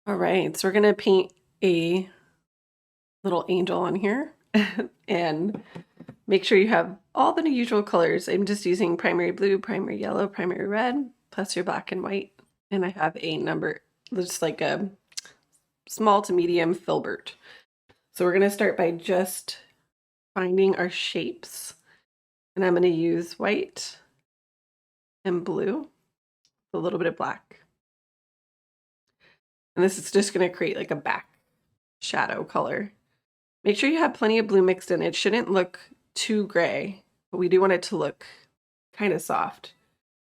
All right, so we're gonna paint a little angel on here and make sure you have all the usual colors. I'm just using primary blue, primary yellow, primary red, plus your black and white. And I have a number, just like a small to medium filbert. So we're gonna start by just finding our shapes. And I'm gonna use white and blue, a little bit of black. And this is just gonna create like a back shadow color. Make sure you have plenty of blue mixed in. It shouldn't look too gray, but we do want it to look kind of soft.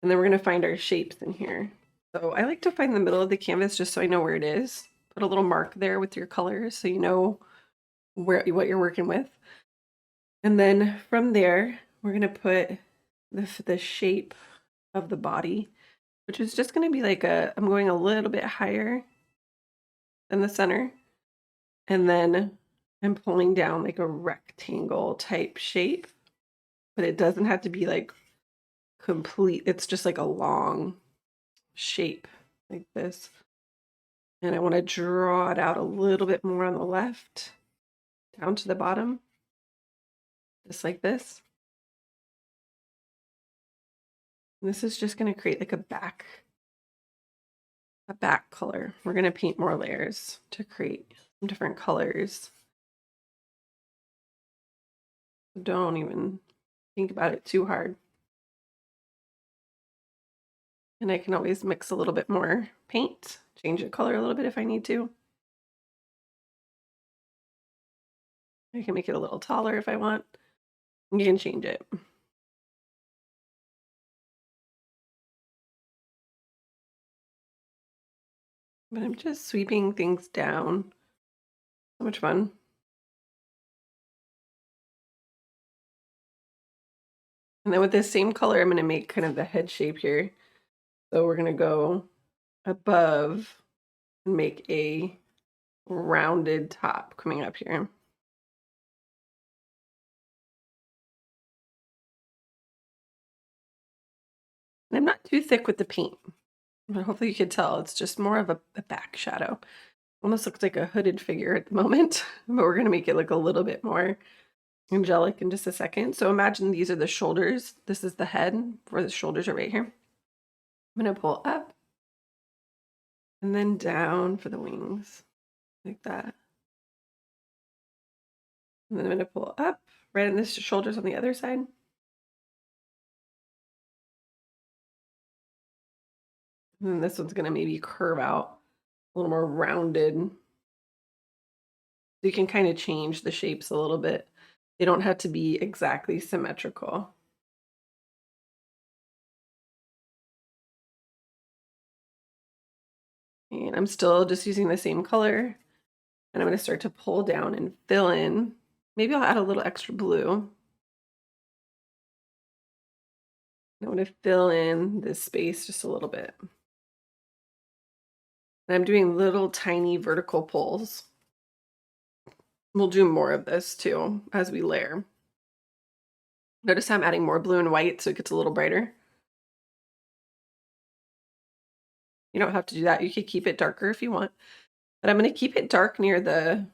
And then we're going to find our shapes in here. So I like to find the middle of the canvas just so I know where it is. Put a little mark there with your colors so you know what you're working with. And then from there, we're going to put the shape of the body, which is just going to be like I'm going a little bit higher than the center. And then I'm pulling down like a rectangle type shape, but it doesn't have to be like complete. It's just like a long shape like this. And I want to draw it out a little bit more on the left, down to the bottom, just like this. And this is just going to create like a back color. We're going to paint more layers to create some different colors. Don't even think about it too hard. And I can always mix a little bit more paint, change the color a little bit if I need to. I can make it a little taller if I want. You can change it. But I'm just sweeping things down. So much fun. And then with this same color, I'm going to make kind of the head shape here. So we're going to go above and make a rounded top coming up here. And I'm not too thick with the paint, but hopefully you could tell it's just more of a back shadow. Almost looks like a hooded figure at the moment, but we're going to make it look a little bit more angelic in just a second. So imagine these are the shoulders. This is the head, where the shoulders are right here. I'm going to pull up and then down for the wings, like that. And then I'm going to pull up right in the shoulders on the other side. And then this one's going to maybe curve out a little more rounded. So you can kind of change the shapes a little bit. They don't have to be exactly symmetrical. And I'm still just using the same color. And I'm going to start to pull down and fill in. Maybe I'll add a little extra blue. I want to fill in this space just a little bit. And I'm doing little tiny vertical pulls. We'll do more of this too as we layer. Notice I'm adding more blue and white so it gets a little brighter. You don't have to do that. You could keep it darker if you want. But I'm going to keep it dark near the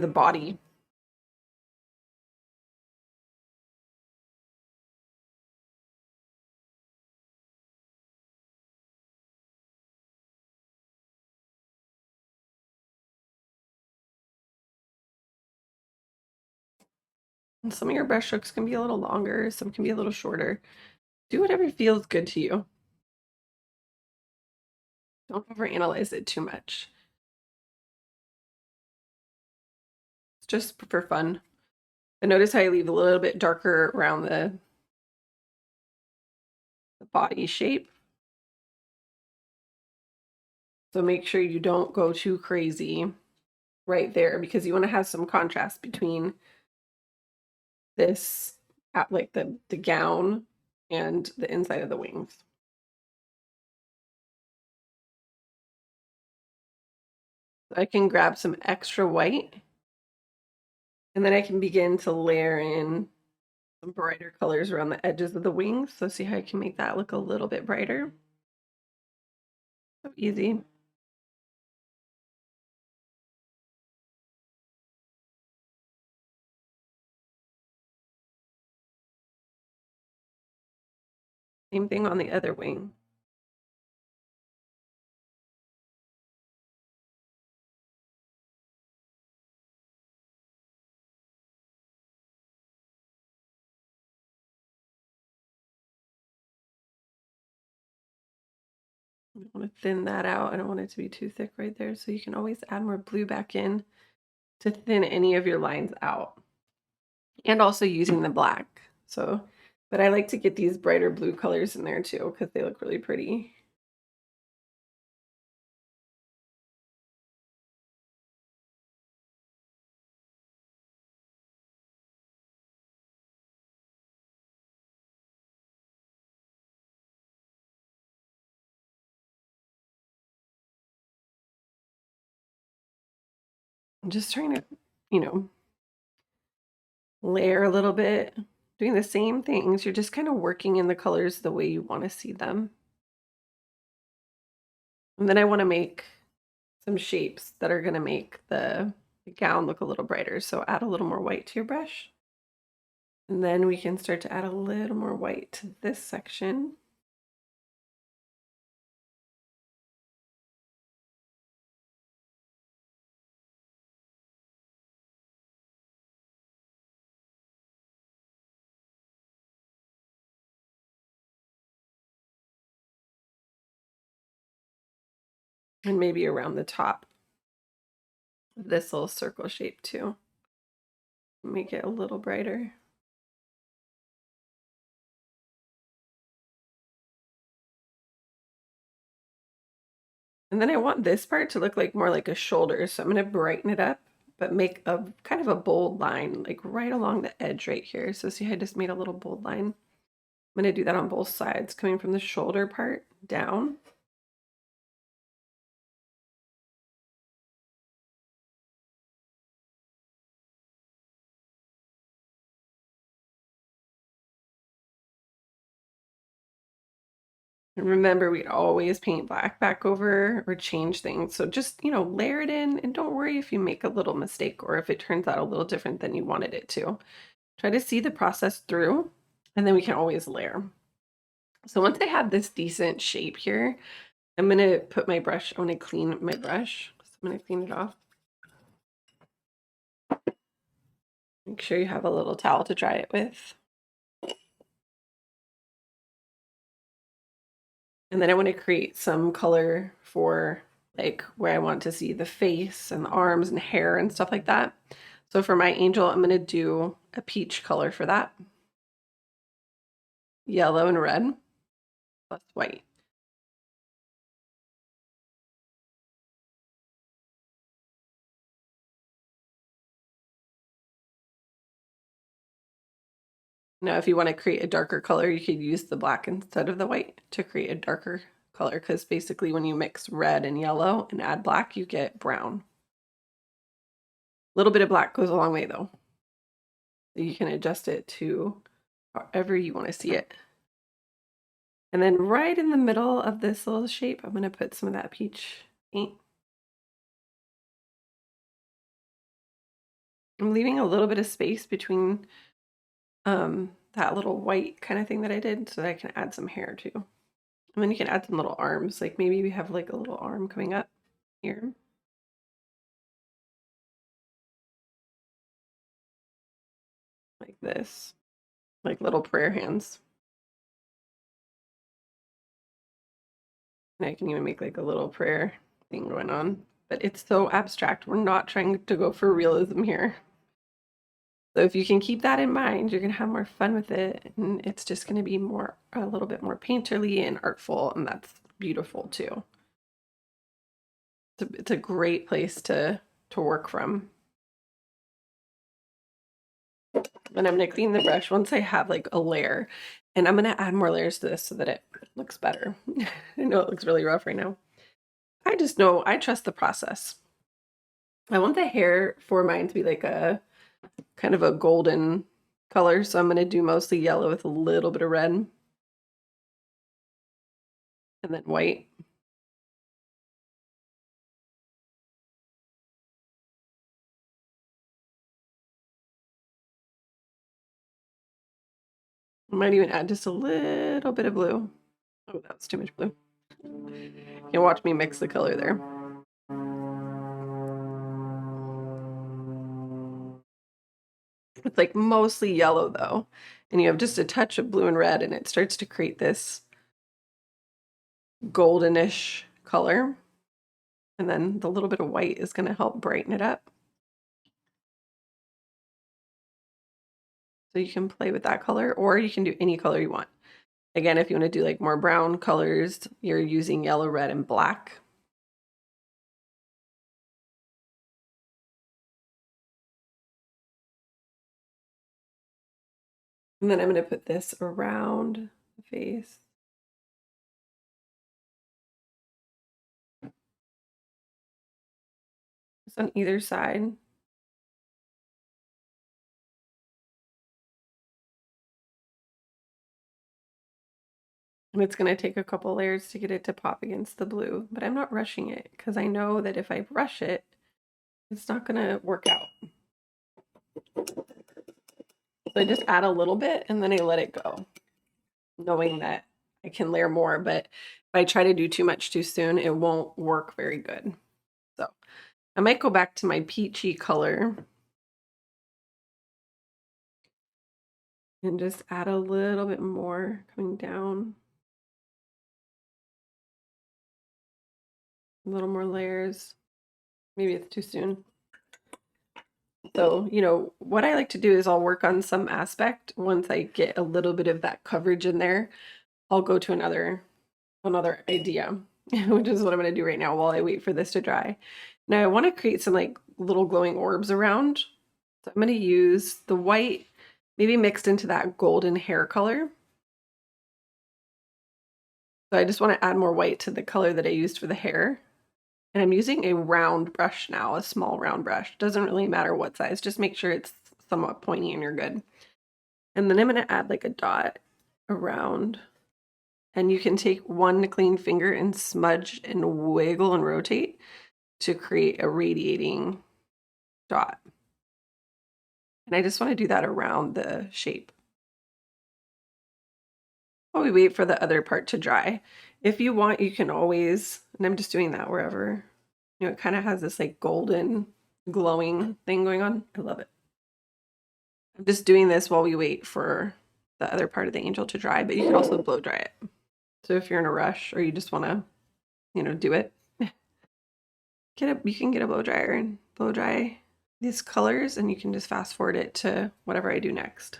body. And some of your brush strokes can be a little longer, some can be a little shorter. Do whatever feels good to you. Don't overanalyze it too much. It's just for fun. And notice how I leave a little bit darker around the body shape. So make sure you don't go too crazy right there because you want to have some contrast between this, like the gown and the inside of the wings. So I can grab some extra white and then I can begin to layer in some brighter colors around the edges of the wings. So see how I can make that look a little bit brighter. So easy. Same thing on the other wing. I want to thin that out. I don't want it to be too thick right there. So you can always add more blue back in to thin any of your lines out. And also using the black. So, but I like to get these brighter blue colors in there too because they look really pretty. I'm just trying to, you know, layer a little bit, doing the same things. You're just kind of working in the colors the way you want to see them. And then I want to make some shapes that are going to make the gown look a little brighter. So add a little more white to your brush. And then we can start to add a little more white to this section. And maybe around the top of this little circle shape too. Make it a little brighter. And then I want this part to look like more like a shoulder. So I'm going to brighten it up, but make a kind of a bold line, like right along the edge right here. So see, I just made a little bold line. I'm going to do that on both sides, coming from the shoulder part down. And remember, we always paint black back over or change things. So just, you know, layer it in and don't worry if you make a little mistake or if it turns out a little different than you wanted it to. Try to see the process through and then we can always layer. So once I have this decent shape here, I'm going to put my brush, I want to clean my brush. So I'm going to clean it off. Make sure you have a little towel to dry it with. And then I want to create some color for like where I want to see the face and the arms and hair and stuff like that. So for my angel, I'm going to do a peach color for that. Yellow and red plus white. Now, if you want to create a darker color, you could use the black instead of the white to create a darker color because basically when you mix red and yellow and add black, you get brown. A little bit of black goes a long way though. You can adjust it to however you want to see it. And then right in the middle of this little shape, I'm going to put some of that peach paint. I'm leaving a little bit of space between that little white kind of thing that I did so that I can add some hair too. And then you can add some little arms, like maybe we have like a little arm coming up here. Like this, like little prayer hands. And I can even make like a little prayer thing going on, but it's so abstract. We're not trying to go for realism here. So if you can keep that in mind, you're going to have more fun with it. And it's just going to be more, a little bit more painterly and artful. And that's beautiful too. It's a great place to work from. And I'm going to clean the brush once I have like a layer. And I'm going to add more layers to this so that it looks better. I know it looks really rough right now. I just know I trust the process. I want the hair for mine to be like a kind of a golden color. So I'm going to do mostly yellow with a little bit of red. And then white. I might even add just a little bit of blue. Oh, that was too much blue. You watch me mix the color there. It's like mostly yellow though. And you have just a touch of blue and red and it starts to create this goldenish color. And then the little bit of white is going to help brighten it up. So you can play with that color or you can do any color you want. Again, if you want to do like more brown colors, you're using yellow, red, and black. And then I'm going to put this around the face. Just on either side. And it's going to take a couple layers to get it to pop against the blue, but I'm not rushing it because I know that if I rush it, it's not going to work out. So I just add a little bit and then I let it go, knowing that I can layer more, but if I try to do too much too soon, it won't work very good. So I might go back to my peachy color and just add a little bit more coming down. A little more layers. Maybe it's too soon. So, you know, what I like to do is I'll work on some aspect. Once I get a little bit of that coverage in there, I'll go to another idea, which is what I'm going to do right now while I wait for this to dry. Now I want to create some like little glowing orbs around. So I'm going to use the white, maybe mixed into that golden hair color. So I just want to add more white to the color that I used for the hair. And I'm using a round brush now, a small round brush. Doesn't really matter what size, just make sure it's somewhat pointy and you're good. And then I'm going to add like a dot around. And you can take one clean finger and smudge and wiggle and rotate to create a radiating dot. And I just want to do that around the shape. While we wait for the other part to dry. If you want, you can always, and I'm just doing that wherever, you know, it kind of has this like golden glowing thing going on. I love it. I'm just doing this while we wait for the other part of the angel to dry, but you can also blow dry it. So if you're in a rush or you just want to, you know, do it, you can get a blow dryer and blow dry these colors and you can just fast forward it to whatever I do next.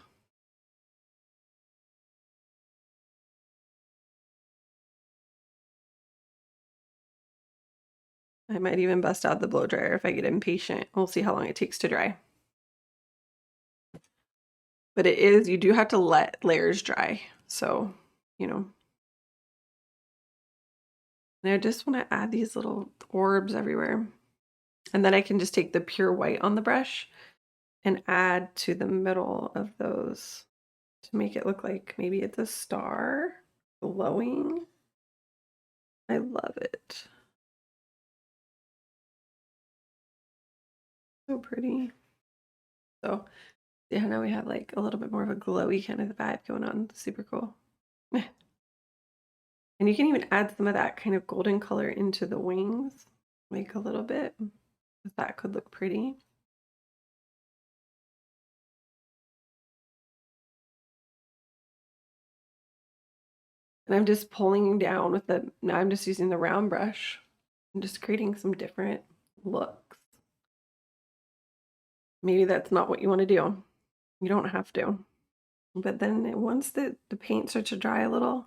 I might even bust out the blow dryer if I get impatient. We'll see how long it takes to dry. But it is, you do have to let layers dry. So, you know. And I just want to add these little orbs everywhere. And then I can just take the pure white on the brush and add to the middle of those to make it look like maybe it's a star glowing. I love it. So pretty. So yeah, now we have like a little bit more of a glowy kind of vibe going on. Super cool. And you can even add some of that kind of golden color into the wings, like a little bit. That could look pretty. And I'm just pulling down with the, now I'm just using the round brush. I'm just creating some different looks. Maybe that's not what you want to do. You don't have to. But then once the paint starts to dry a little,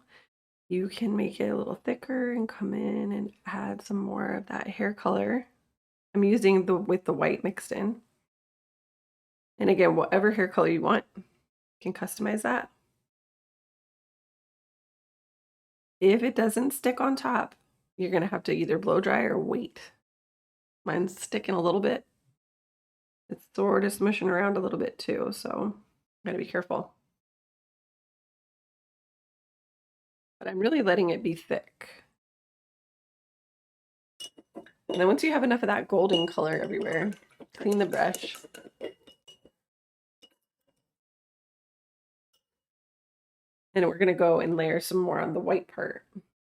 you can make it a little thicker and come in and add some more of that hair color. I'm using with the white mixed in. And again, whatever hair color you want, you can customize that. If it doesn't stick on top, you're going to have to either blow dry or wait. Mine's sticking a little bit. It's sort of smushing around a little bit too, so gotta be careful. But I'm really letting it be thick. And then once you have enough of that golden color everywhere, clean the brush. And we're gonna go and layer some more on the white part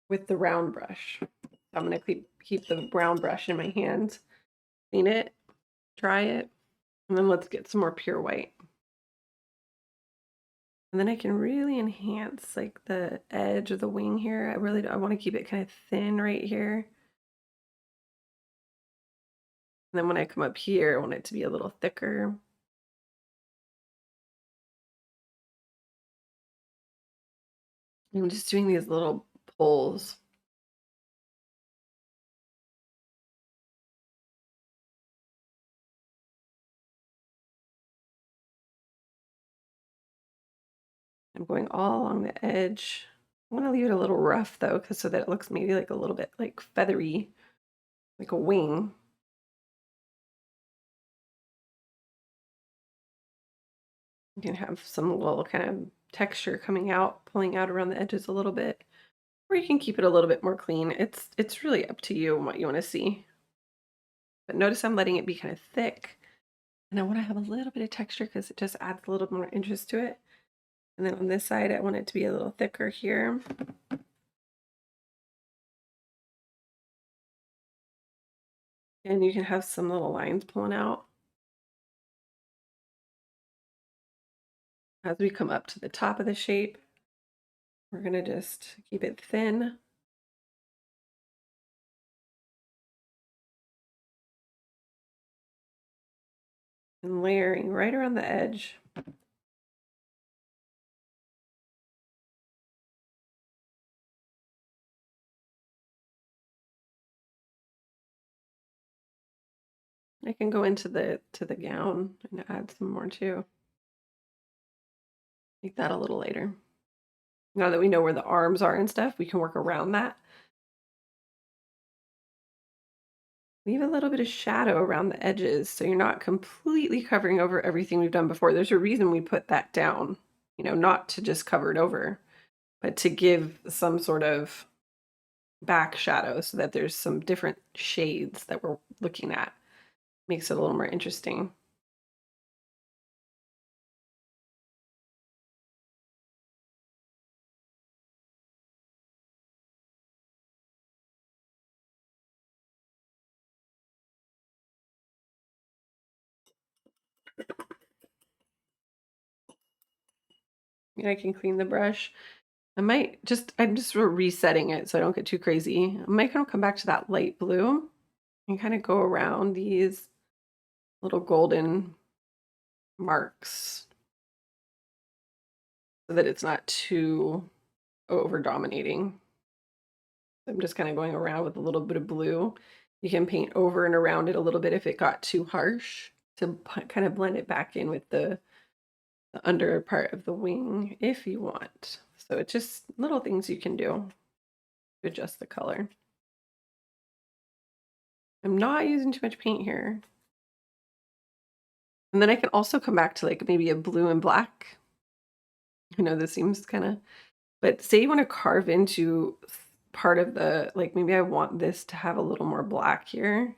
with the round brush. So I'm gonna keep the brown brush in my hand, clean it, dry it, and then let's get some more pure white. And then I can really enhance like the edge of the wing here. I want to keep it kind of thin right here. And then when I come up here, I want it to be a little thicker. I'm just doing these little pulls. I'm going all along the edge. I want to leave it a little rough though, because so that it looks maybe like a little bit like feathery, like a wing. You can have some little kind of texture coming out, pulling out around the edges a little bit, or you can keep it a little bit more clean. It's really up to you and what you want to see. But notice I'm letting it be kind of thick, and I want to have a little bit of texture because it just adds a little more interest to it. And then on this side, I want it to be a little thicker here. And you can have some little lines pulling out. As we come up to the top of the shape, we're going to just keep it thin. And layering right around the edge. I can go into the gown and add some more too. Make that a little later. Now that we know where the arms are and stuff, we can work around that. Leave a little bit of shadow around the edges so you're not completely covering over everything we've done before. There's a reason we put that down, you know, not to just cover it over, but to give some sort of back shadow so that there's some different shades that we're looking at. Makes it a little more interesting. And I can clean the brush. I'm just resetting it so I don't get too crazy. I might kind of come back to that light blue and kind of go around these little golden marks so that it's not too over dominating. I'm just kind of going around with a little bit of blue. You can paint over and around it a little bit if it got too harsh to kind of blend it back in with the under part of the wing if you want. So it's just little things you can do to adjust the color. I'm not using too much paint here. And then I can also come back to like maybe a blue and black. I know this seems kind of, but say you want to carve into part of the, like maybe I want this to have a little more black here,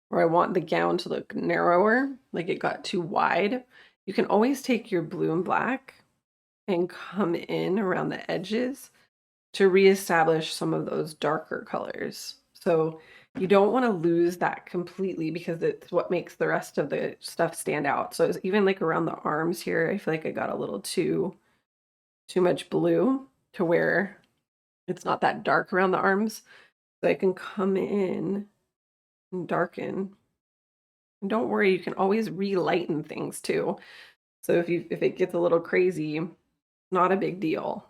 or I want the gown to look narrower, like it got too wide. You can always take your blue and black and come in around the edges to reestablish some of those darker colors. So you don't want to lose that completely because it's what makes the rest of the stuff stand out. So it's even like around the arms here, I feel like I got a little too much blue to where it's not that dark around the arms. So I can come in and darken. And don't worry, you can always relighten things too. So if it gets a little crazy, not a big deal.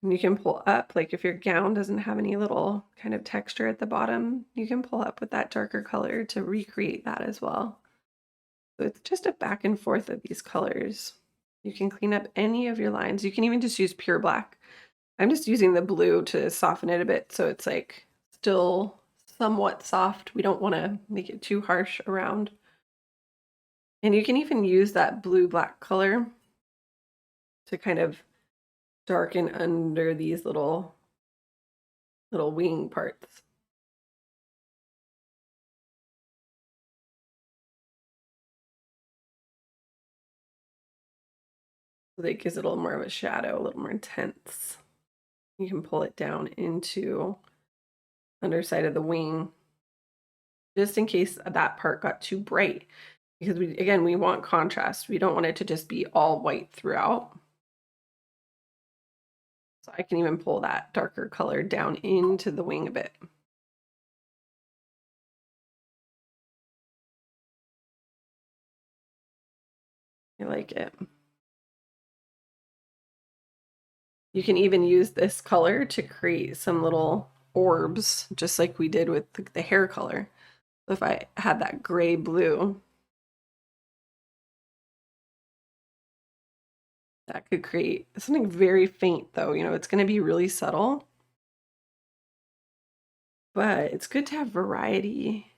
And you can pull up, like if your gown doesn't have any little kind of texture at the bottom, you can pull up with that darker color to recreate that as well. So it's just a back and forth of these colors. You can clean up any of your lines. You can even just use pure black. I'm just using the blue to soften it a bit so it's like still somewhat soft. We don't want to make it too harsh around. And you can even use that blue-black color to kind of darken under these little wing parts. So that gives it a little more of a shadow, a little more intense. You can pull it down into underside of the wing, just in case that part got too bright. Because we want contrast. We don't want it to just be all white throughout. So I can even pull that darker color down into the wing a bit. I like it. You can even use this color to create some little orbs, just like we did with the hair color. If I had that gray blue, that could create something very faint though. You know, it's going to be really subtle, but it's good to have variety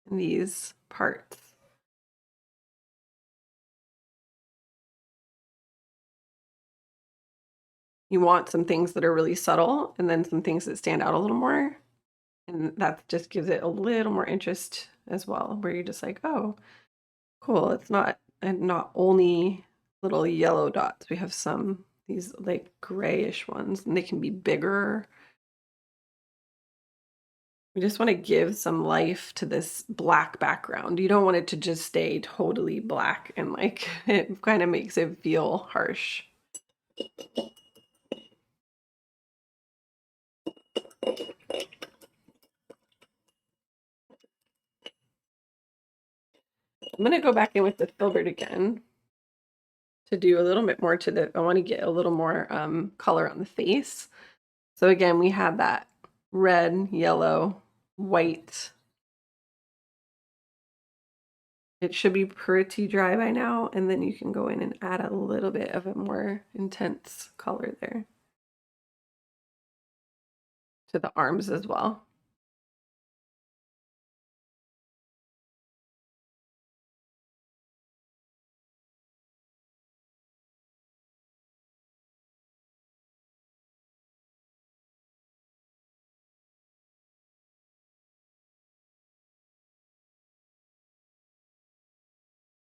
in these parts. You want some things that are really subtle and then some things that stand out a little more. And that just gives it a little more interest as well, where you're just like, oh, cool. It's not, and not only little yellow dots. We have some, these like grayish ones, and they can be bigger. We just want to give some life to this black background. You don't want it to just stay totally black and like it kind of makes it feel harsh. I'm going to go back in with the filbert again to do a little bit more to the, I want to get a little more color on the face. So again, we have that red, yellow, white. It should be pretty dry by now, and then you can go in and add a little bit of a more intense color there to the arms as well.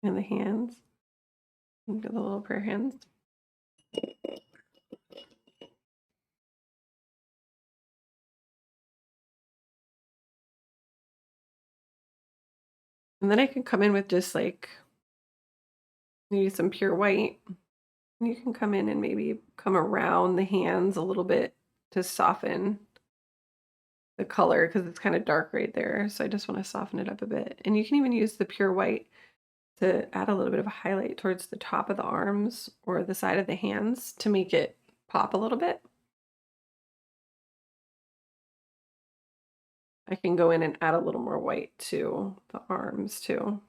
And the hands, and the little prayer hands. And then I can come in with just like maybe some pure white. And you can come in and maybe come around the hands a little bit to soften the color because it's kind of dark right there. So I just want to soften it up a bit. And you can even use the pure white to add a little bit of a highlight towards the top of the arms or the side of the hands to make it pop a little bit. I can go in and add a little more white to the arms too.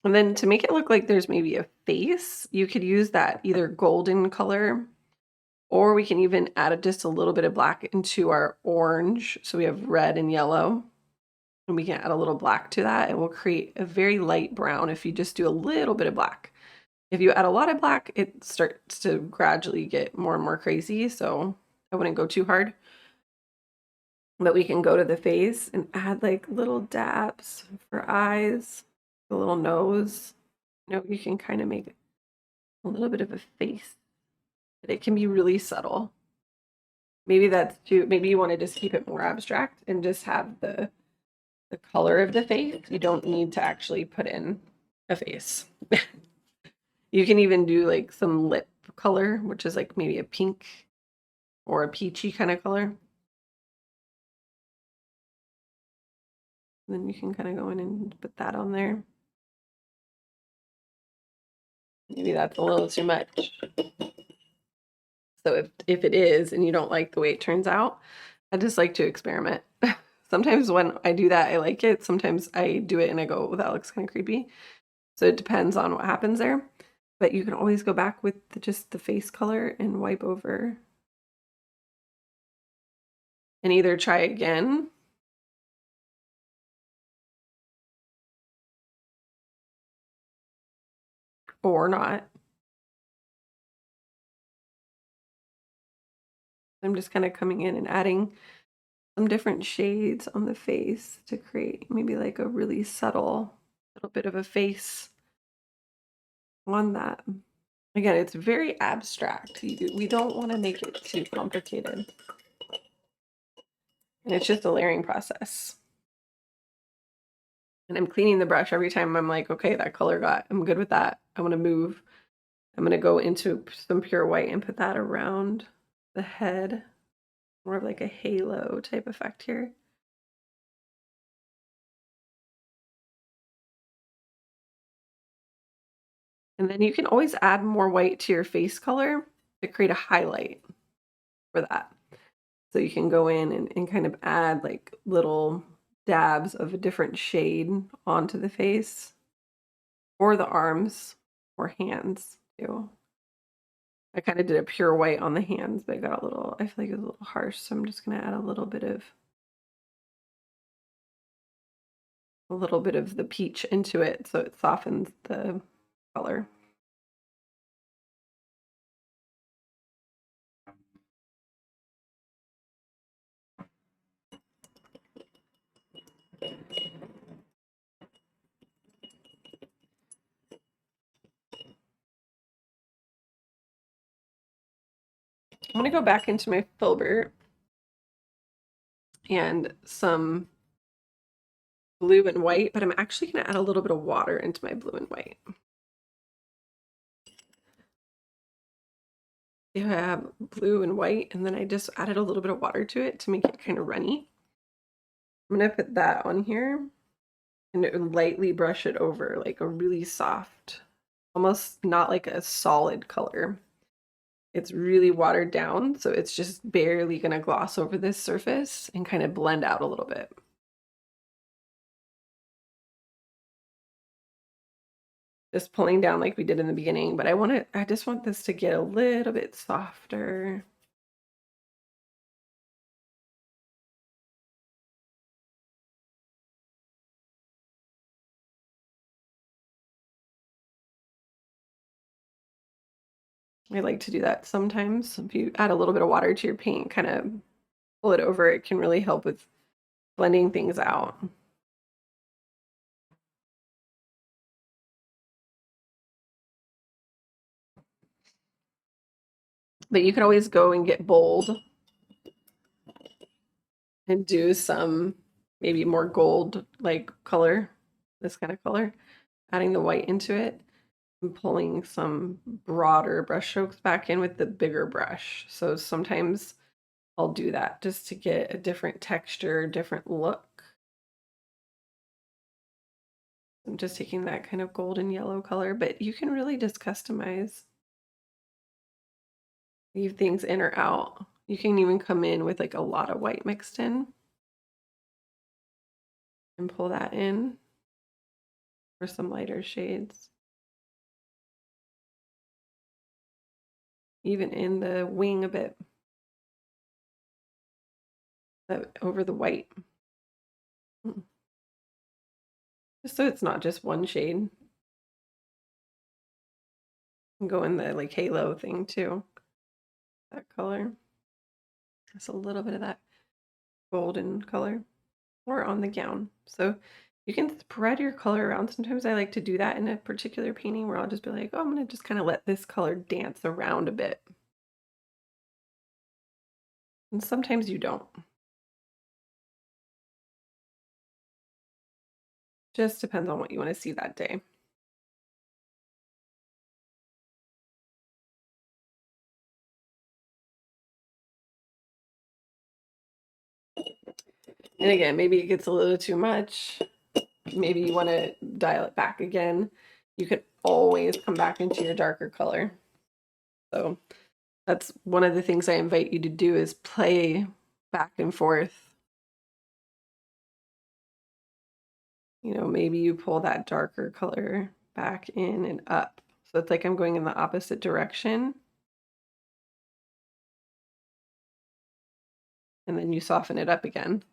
And then to make it look like there's maybe a face, you could use that either golden color, or we can even add just a little bit of black into our orange. So we have red and yellow, and we can add a little black to that, and we'll create a very light brown if you just do a little bit of black. If you add a lot of black, it starts to gradually get more and more crazy, so I wouldn't go too hard. But we can go to the face and add like little dabs for eyes, the little nose. You know, you can kind of make a little bit of a face, but it can be really subtle. Maybe that's too, maybe you want to just keep it more abstract and just have the color of the face. You don't need to actually put in a face. You can even do like some lip color, which is like maybe a pink or a peachy kind of color. Then you can kind of go in and put that on there. Maybe that's a little too much. So if it is and you don't like the way it turns out, I just like to experiment. Sometimes when I do that, I like it. Sometimes I do it and I go, well, that looks kind of creepy. So it depends on what happens there. But you can always go back with just the face color and wipe over. And either try again or not. I'm just kind of coming in and adding some different shades on the face to create maybe like a really subtle little bit of a face on that. Again, it's very abstract. We don't want to make it too complicated. And it's just a layering process. And I'm cleaning the brush every time I'm like, okay, that color I'm good with that. I want to move. I'm going to go into some pure white and put that around the head. More of like a halo type effect here. And then you can always add more white to your face color to create a highlight for that. So you can go in and kind of add like little dabs of a different shade onto the face or the arms or hands too. I kind of did a pure white on the hands, but it got a little, I feel like it was a little harsh. So I'm just going to add a little bit of the peach into it so it softens the color. I'm going to go back into my filbert and some blue and white, but I'm actually going to add a little bit of water into my blue and white. Yeah, I have blue and white, and then I just added a little bit of water to it to make it kind of runny. I'm going to put that on here and lightly brush it over like a really soft, almost not like a solid color. It's really watered down, so it's just barely going to gloss over this surface and kind of blend out a little bit. Just pulling down like we did in the beginning, but I just want this to get a little bit softer. I like to do that sometimes. If you add a little bit of water to your paint, kind of pull it over, it can really help with blending things out. But you can always go and get bold and do some maybe more gold like color, this kind of color, adding the white into it and pulling some broader brush strokes back in with the bigger brush. So sometimes I'll do that just to get a different texture, different look. I'm just taking that kind of golden yellow color, but you can really just customize, leave things in or out. You can even come in with like a lot of white mixed in and pull that in for some lighter shades. Even in the wing a bit, over the white. Just so it's not just one shade. And go in the like halo thing too. That color. Just a little bit of that golden color or on the gown. So you can spread your color around. Sometimes I like to do that in a particular painting where I'll just be like, oh, I'm going to just kind of let this color dance around a bit. And sometimes you don't. Just depends on what you want to see that day. And again, maybe it gets a little too much. Maybe you want to dial it back again. You can always come back into your darker color. So that's one of the things I invite you to do is play back and forth. You know, maybe you pull that darker color back in and up. So it's like I'm going in the opposite direction. And then you soften it up again.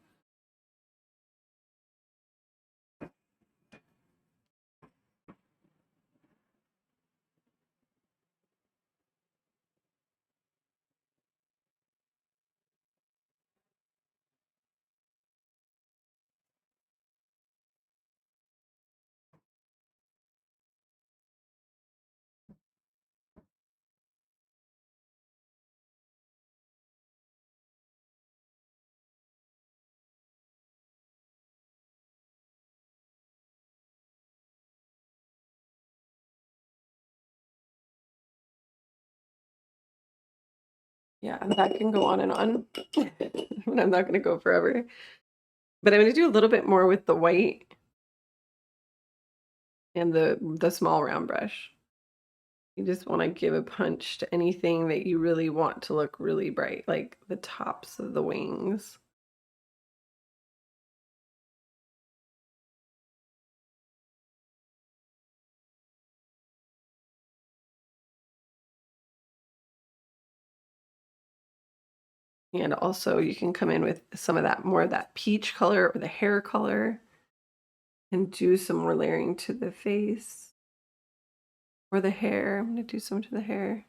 Yeah, that can go on and on. But I'm not going to go forever. But I'm going to do a little bit more with the white and the small round brush. You just want to give a punch to anything that you really want to look really bright, like the tops of the wings. And also you can come in with some of that, more of that peach color or the hair color, and do some more layering to the face or the hair. I'm going to do some to the hair.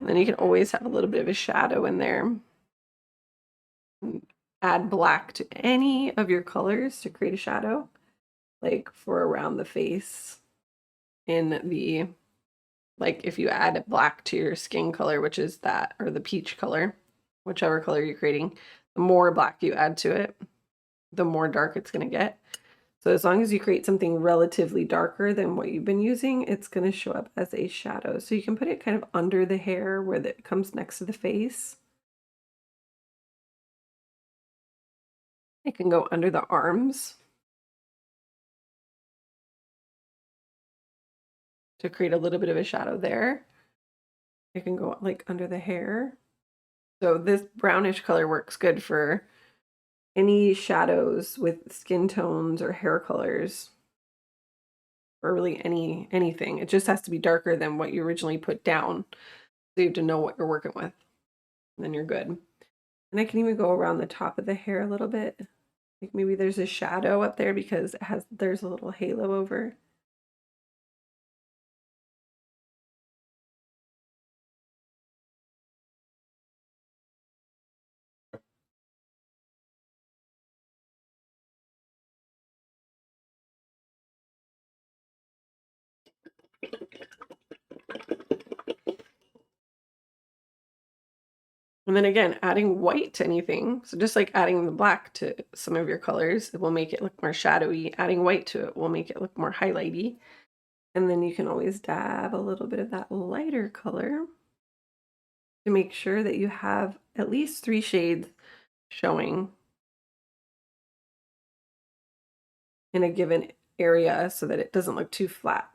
And then you can always have a little bit of a shadow in there. Add black to any of your colors to create a shadow, like for around the face in the, like if you add black to your skin color, which is that, or the peach color, whichever color you're creating, the more black you add to it, the more dark it's going to get. So as long as you create something relatively darker than what you've been using, it's going to show up as a shadow. So you can put it kind of under the hair where it comes next to the face. It can go under the arms to create a little bit of a shadow there. It can go like under the hair. So this brownish color works good for any shadows with skin tones or hair colors, or really anything. It just has to be darker than what you originally put down. So you have to know what you're working with, and then you're good. And I can even go around the top of the hair a little bit. Like maybe there's a shadow up there because there's a little halo over. And then again, adding white to anything. So just like adding the black to some of your colors, it will make it look more shadowy. Adding white to it will make it look more highlighty. And then you can always dab a little bit of that lighter color to make sure that you have at least 3 shades showing in a given area so that it doesn't look too flat.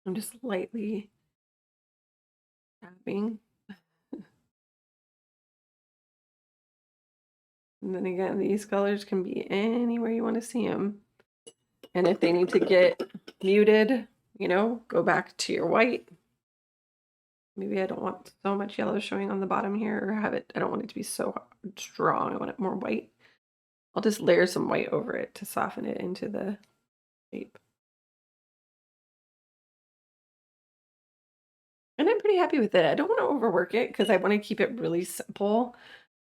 I'm just lightly tapping. And then again, these colors can be anywhere you want to see them. And if they need to get muted, you know, go back to your white. Maybe I don't want so much yellow showing on the bottom here, or have it, I don't want it to be so strong. I want it more white. I'll just layer some white over it to soften it into the shape. And I'm pretty happy with it. I don't want to overwork it because I want to keep it really simple.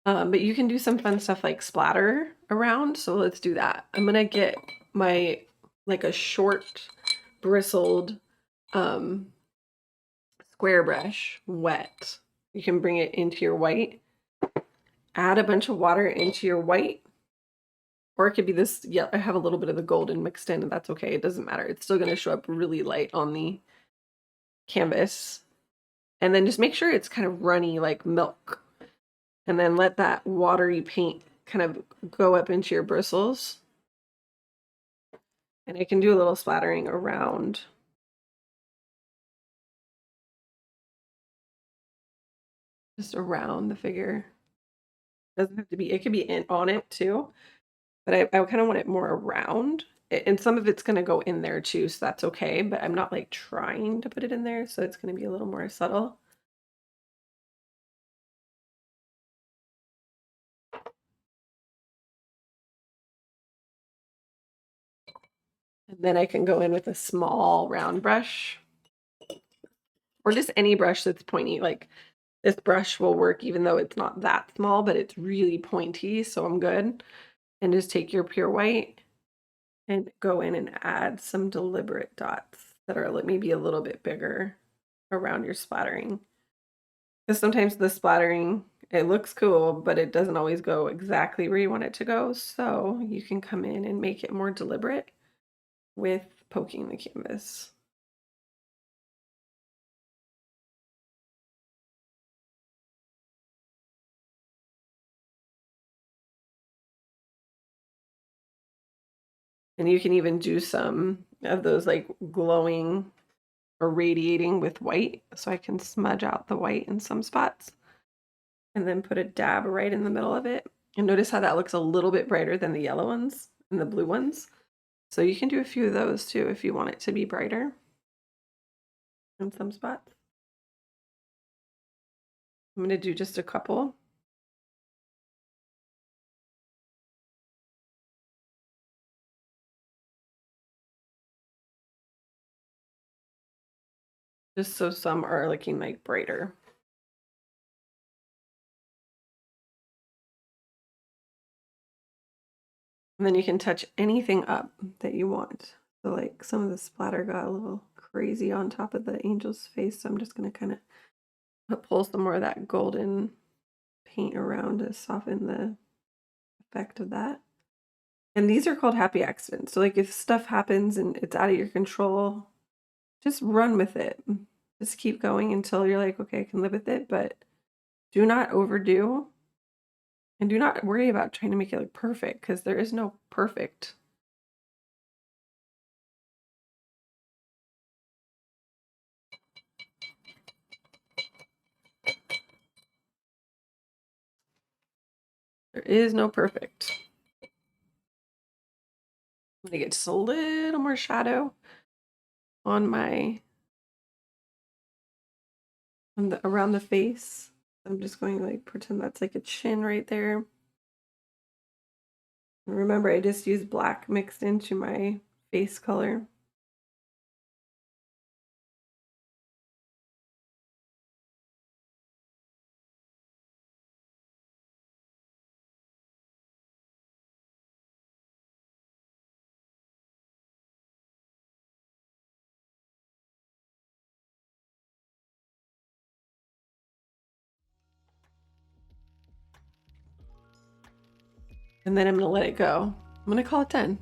But you can do some fun stuff like splatter around. So let's do that. I'm going to get my, like a short bristled square brush wet. You can bring it into your white. Add a bunch of water into your white. Or it could be this, yeah, I have a little bit of the golden mixed in, and that's okay. It doesn't matter. It's still going to show up really light on the canvas. And then just make sure it's kind of runny like milk. And then let that watery paint kind of go up into your bristles. And I can do a little splattering around. Just around the figure. Doesn't have to be, it could be on it too. But I kind of want it more around. And some of it's going to go in there too, so that's okay. But I'm not like trying to put it in there, so it's going to be a little more subtle. And then I can go in with a small round brush or just any brush that's pointy. Like this brush will work even though it's not that small, but it's really pointy, so I'm good. And just take your pure white and go in and add some deliberate dots that are maybe a little bit bigger around your splattering. Because sometimes the splattering, it looks cool, but it doesn't always go exactly where you want it to go. So you can come in and make it more deliberate with poking the canvas. And you can even do some of those like glowing or radiating with white. So I can smudge out the white in some spots and then put a dab right in the middle of it. And notice how that looks a little bit brighter than the yellow ones and the blue ones. So you can do a few of those too if you want it to be brighter in some spots. I'm going to do just a couple. Just so some are looking like brighter. And then you can touch anything up that you want. So like some of the splatter got a little crazy on top of the angel's face. So I'm just going to kind of pull some more of that golden paint around to soften the effect of that. And these are called happy accidents. So like if stuff happens and it's out of your control, just run with it. Just keep going until you're like, okay, I can live with it, but do not overdo and do not worry about trying to make it look perfect because there is no perfect. There is no perfect. I'm gonna get just a little more shadow on my around the face. I'm just going to like pretend that's like a chin right there. And remember, I just used black mixed into my face color. And then I'm gonna let it go. I'm gonna call it 10.